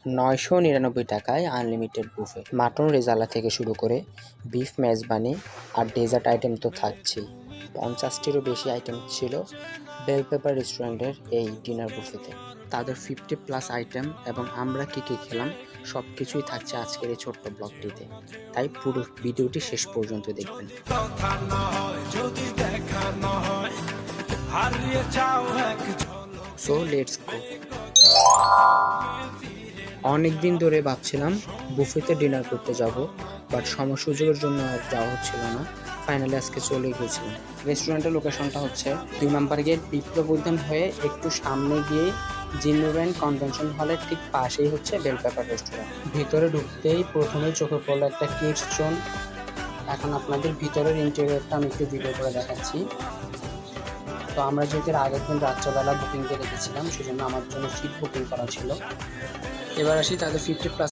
999 টাকায় unlimited buffet, mutton rezala থেকে শুরু করে বিফ মেজবানি আর ডেজার্ট আইটেম তো থাকছেই। 50টিরও বেশি আইটেম ছিল বেল পেপার রেস্টুরেন্টের এই ডিনার বুফেতে। তাদের 50+ আইটেম এবং আমরা কী কী খেলাম সব কিছুই থাকছে আজকের এই ছোট্ট ব্লগটিতে, তাই পুরো ভিডিওটি শেষ পর্যন্ত দেখবেন। So let's go. অনেক দিন ধরে ভাবছিলাম বুফেতে ডিনার করতে যাব, বাট সময় সুযোগের জন্য আর যাওয়া হচ্ছিল না। ফাইনালি আজকে চলে গিয়েছিলাম। রেস্টুরেন্টের লোকেশনটা হচ্ছে 2 নম্বর গেট বিপ্লব উদ্যান হয়ে একটু সামনে গিয়ে জিনুভেন্ট কনভেনশন হলের ঠিক পাশেই হচ্ছে বেল পেপার রেস্টুরেন্ট। ভিতরে ঢুকতেই প্রথমেই চোখে পড়লো একটা কিডস জোন। এখন আপনাদের ভিতরের ইন্টেরিয়রটা আমি একটু ভিডিও করে দেখাচ্ছি। তো আমরা যেহেতু আগের দিন রাত্রেবেলা বুকিং দিয়ে রেখেছিলাম, সেজন্য আমার জন্য সিট বুকিং করা ছিল। এবার আসি তাদের 50+